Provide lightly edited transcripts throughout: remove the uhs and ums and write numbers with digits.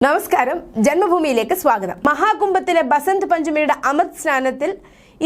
നമസ്കാരം, ജന്മഭൂമിയിലേക്ക് സ്വാഗതം. മഹാകുംഭത്തിലെ ബസന്ത് പഞ്ചമിയുടെ അമൃത് സ്നാനത്തിൽ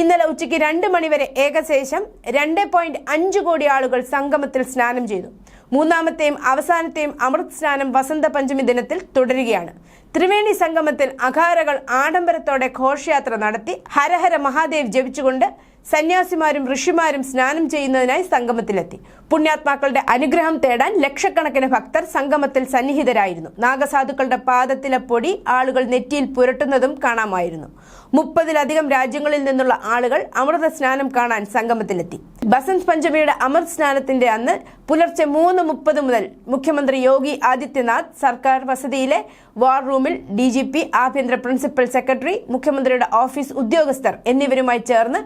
ഇന്നലെ ഉച്ചയ്ക്ക് 2 മണിവരെ ഏകദേശം 2.5 കോടി ആളുകൾ സംഗമത്തിൽ സ്നാനം ചെയ്തു. മൂന്നാമത്തെയും അവസാനത്തെയും അമൃത് സ്നാനം വസന്ത പഞ്ചമി ദിനത്തിൽ തുടരുകയാണ്. ത്രിവേണി സംഗമത്തിൽ അഘാരകൾ ആഡംബരത്തോടെ ഘോഷയാത്ര നടത്തി ഹരഹര മഹാദേവ് ജപിച്ചുകൊണ്ട് സന്യാസിമാരും ഋഷിമാരും സ്നാനം ചെയ്യുന്നതിനായി സംഗമത്തിലെത്തി. പുണ്യാത്മാക്കളുടെ അനുഗ്രഹം തേടാൻ ലക്ഷക്കണക്കിന് ഭക്തർ സംഗമത്തിൽ സന്നിഹിതരായിരുന്നു. നാഗസാധുക്കളുടെ പാദത്തിലെ പൊടി ആളുകൾ നെറ്റിയിൽ പുരട്ടുന്നതും കാണാമായിരുന്നു. 30-ലധികം രാജ്യങ്ങളിൽ നിന്നുള്ള ആളുകൾ അമൃത സ്നാനം കാണാൻ സംഗമത്തിലെത്തി. ബസന്ത് പഞ്ചമിയുടെ അമൃത് സ്നാനത്തിന്റെ അന്ന് പുലർച്ചെ 3:30 മുതൽ മുഖ്യമന്ത്രി യോഗി ആദിത്യനാഥ് സർക്കാർ വസതിയിലെ വാർ റൂമിൽ DGP, ആഭ്യന്തര പ്രിൻസിപ്പൽ സെക്രട്ടറി, മുഖ്യമന്ത്രിയുടെ ഓഫീസ് ഉദ്യോഗസ്ഥർ എന്നിവരുമായി ചേർന്ന്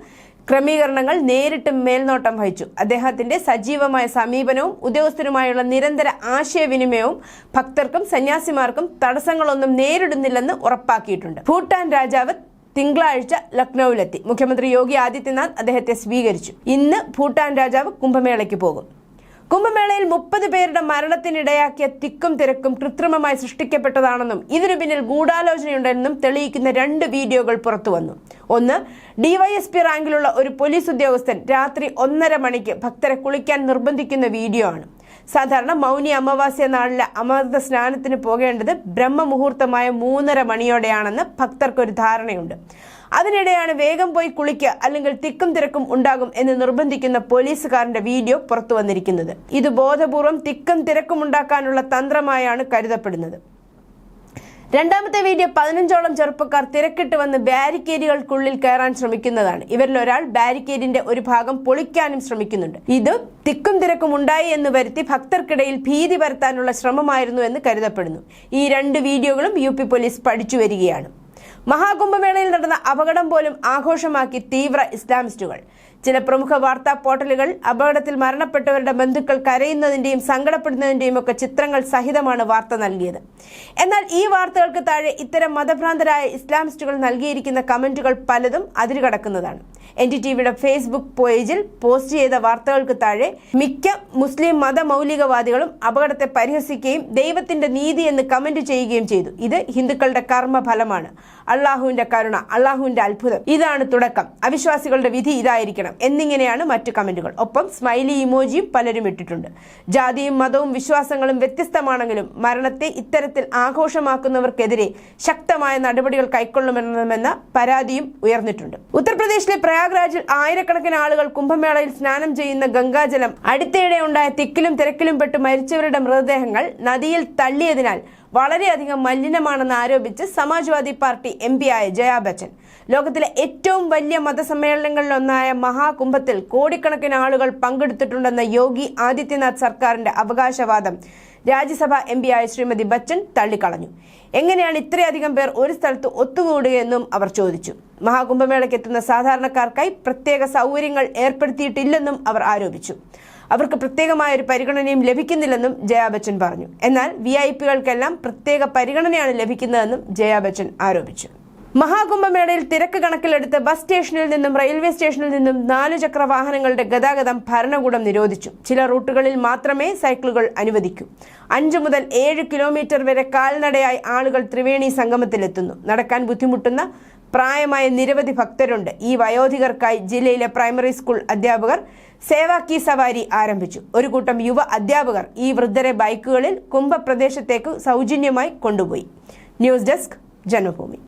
ക്രമീകരണങ്ങൾ നേരിട്ട് മേൽനോട്ടം വഹിച്ചു. അദ്ദേഹത്തിന്റെ സജീവമായ സമീപനവും ഉദ്യോഗസ്ഥരുമായുള്ള നിരന്തര ആശയവിനിമയവും ഭക്തർക്കും സന്യാസിമാർക്കും തടസ്സങ്ങളൊന്നും നേരിടുന്നില്ലെന്ന് ഉറപ്പാക്കിയിട്ടുണ്ട്. ഭൂട്ടാൻ രാജാവ് തിങ്കളാഴ്ച ലക്നൌവിലെത്തി. മുഖ്യമന്ത്രി യോഗി ആദിത്യനാഥ് അദ്ദേഹത്തെ സ്വീകരിച്ചു. ഇന്ന് ഭൂട്ടാൻ രാജാവ് കുംഭമേളയ്ക്ക് പോകും. കുംഭമേളയിൽ 30 പേരുടെ മരണത്തിനിടയാക്കിയ തിക്കും തിരക്കും കൃത്രിമമായി സൃഷ്ടിക്കപ്പെട്ടതാണെന്നും ഇതിനു പിന്നിൽ ഗൂഢാലോചനയുണ്ടെന്നും തെളിയിക്കുന്ന 2 വീഡിയോകൾ പുറത്തുവന്നു. ഒന്ന്, DYSP റാങ്കിലുള്ള ഒരു പോലീസ് ഉദ്യോഗസ്ഥൻ രാത്രി 1:30 മണിക്ക് ഭക്തരെ കുളിക്കാൻ നിർബന്ധിക്കുന്ന വീഡിയോ ആണ്. സാധാരണ മൗനി അമാവാസ്യ നാളിലെ അമൃത സ്നാനത്തിന് പോകേണ്ടത് ബ്രഹ്മമുഹൂർത്തമായ 3:30 മണിയോടെയാണെന്ന് ഭക്തർക്കൊരു ധാരണയുണ്ട്. അതിനിടെയാണ് വേഗം പോയി കുളിക്കുക അല്ലെങ്കിൽ തിക്കും തിരക്കും ഉണ്ടാകും എന്ന് നിർബന്ധിക്കുന്ന പോലീസുകാരന്റെ വീഡിയോ പുറത്തു വന്നിരിക്കുന്നത്. ഇത് ബോധപൂർവം തിക്കും തിരക്കും ഉണ്ടാക്കാനുള്ള തന്ത്രമായാണ് കരുതപ്പെടുന്നത്. രണ്ടാമത്തെ വീഡിയോ 15ഓളം ചെറുപ്പക്കാർ തിരക്കിട്ട് വന്ന് ബാരിക്കേഡുകൾക്കുള്ളിൽ കയറാൻ ശ്രമിക്കുന്നതാണ്. ഇവരിൽ ഒരാൾ ബാരിക്കേഡിന്റെ ഒരു ഭാഗം പൊളിക്കാനും ശ്രമിക്കുന്നുണ്ട്. ഇത് തിക്കും തിരക്കും ഉണ്ടായി എന്ന് വരുത്തി ഭക്തർക്കിടയിൽ ഭീതി പരത്താനുള്ള ശ്രമമായിരുന്നു എന്ന് കരുതപ്പെടുന്നു. ഈ 2 വീഡിയോകളും UP പോലീസ് പഠിച്ചു വരികയാണ്. മഹാകുംഭമേളയിൽ നടന്ന അപകടം പോലും ആഘോഷമാക്കി തീവ്ര ഇസ്ലാമിസ്റ്റുകൾ. ചില പ്രമുഖ വാർത്താ പോർട്ടലുകൾ അപകടത്തിൽ മരണപ്പെട്ടവരുടെ ബന്ധുക്കൾ കരയുന്നതിന്റെയും സങ്കടപ്പെടുന്നതിന്റെയും ഒക്കെ ചിത്രങ്ങൾ സഹിതമാണ് വാർത്ത നൽകിയത്. എന്നാൽ ഈ വാർത്തകൾക്ക് താഴെ ഇത്തരം മതഭ്രാന്തരായ ഇസ്ലാമിസ്റ്റുകൾ നൽകിയിരിക്കുന്ന കമന്റുകൾ പലതും അതിരുകടക്കുന്നതാണ്. NDTVയുടെ ഫേസ്ബുക്ക് പേജിൽ പോസ്റ്റ് ചെയ്ത വാർത്തകൾക്ക് താഴെ മിക്ക മുസ്ലിം മതമൗലികവാദികളും അപകടത്തെ പരിഹസിക്കുകയും ദൈവത്തിന്റെ നീതി എന്ന് കമന്റ് ചെയ്യുകയും ചെയ്തു. ഇത് ഹിന്ദുക്കളുടെ കർമ്മഫലമാണ്, അള്ളാഹുവിന്റെ കരുണ, അള്ളാഹുവിന്റെ അത്ഭുതം, ഇതാണ് തുടക്കം, അവിശ്വാസികളുടെ വിധി ഇതായിരിക്കണം എന്നിങ്ങനെയാണ് മറ്റു കമന്റുകൾ. ഒപ്പം സ്മൈലി ഇമോജിയും പലരും ഇട്ടിട്ടുണ്ട്. ജാതിയും മതവും വിശ്വാസങ്ങളും വ്യത്യസ്തമാണെങ്കിലും മരണത്തെ ഇത്തരത്തിൽ ആഘോഷമാക്കുന്നവർക്കെതിരെ ശക്തമായ നടപടികൾ കൈക്കൊള്ളണമെന്ന പരാതിയും ഉയർന്നിട്ടുണ്ട്. ഉത്തർപ്രദേശിലെ പ്രയാഗ്രാജിൽ ആയിരക്കണക്കിന് ആളുകൾ കുംഭമേളയിൽ സ്നാനം ചെയ്യുന്ന ഗംഗാജലം അടുത്തിടെ ഉണ്ടായ തിക്കിലും തിരക്കിലും പെട്ട് മരിച്ചവരുടെ മൃതദേഹങ്ങൾ നദിയിൽ തള്ളിയതിനാൽ വളരെയധികം മലിനമാണെന്ന് ആരോപിച്ച് സമാജ്വാദി പാർട്ടി MP ആയ ജയാ ബച്ചൻ ലോകത്തിലെ ഏറ്റവും വലിയ മതസമ്മേളനങ്ങളിലൊന്നായ മഹാകുംഭത്തിൽ കോടിക്കണക്കിന് ആളുകൾ പങ്കെടുത്തിട്ടുണ്ടെന്ന യോഗി ആദിത്യനാഥ് സർക്കാരിന്റെ അവകാശവാദം രാജ്യസഭാ MP ആയ ശ്രീമതി ബച്ചൻ തള്ളിക്കളഞ്ഞു. എങ്ങനെയാണ് ഇത്രയധികം പേർ ഒരു സ്ഥലത്ത് ഒത്തുകൂടുകയെന്നും അവർ ചോദിച്ചു. മഹാകുംഭമേളയ്ക്ക് എത്തുന്ന സാധാരണക്കാർക്കായി പ്രത്യേക സൗകര്യങ്ങൾ ഏർപ്പെടുത്തിയിട്ടില്ലെന്നും അവർ ആരോപിച്ചു. അവർക്ക് പ്രത്യേകമായ ഒരു പരിഗണനയും ലഭിക്കുന്നില്ലെന്നും ജയാ ബച്ചൻ പറഞ്ഞു. എന്നാൽ VIP-കൾക്കെല്ലാം പ്രത്യേക പരിഗണനയാണ് ലഭിക്കുന്നതെന്നും ജയാ ബച്ചൻ ആരോപിച്ചു. മഹാകുംഭമേളയിൽ തിരക്ക് കണക്കിലെടുത്ത് ബസ് സ്റ്റേഷനിൽ നിന്നും റെയിൽവേ സ്റ്റേഷനിൽ നിന്നും 4 ചക്ര വാഹനങ്ങളുടെ ഗതാഗതം ഭരണകൂടം നിരോധിച്ചു. ചില റൂട്ടുകളിൽ മാത്രമേ സൈക്കിളുകൾ അനുവദിക്കൂ. 5 മുതൽ 7 കിലോമീറ്റർ വരെ കാൽനടയായി ആളുകൾ ത്രിവേണി സംഗമത്തിലെത്തുന്നു. നടക്കാൻ ബുദ്ധിമുട്ടുന്ന പ്രായമായ നിരവധി ഭക്തരുണ്ട്. ഈ വയോധികർക്കായി ജില്ലയിലെ പ്രൈമറി സ്കൂൾ അധ്യാപകർ സേവാ കി സവാരി ആരംഭിച്ചു. ഒരു കൂട്ടം യുവ അധ്യാപകർ ഈ വൃദ്ധരെ ബൈക്കുകളിൽ കുംഭപ്രദേശത്തേക്ക് സൗജന്യമായി കൊണ്ടുപോയി. News desk, Janmabhumi.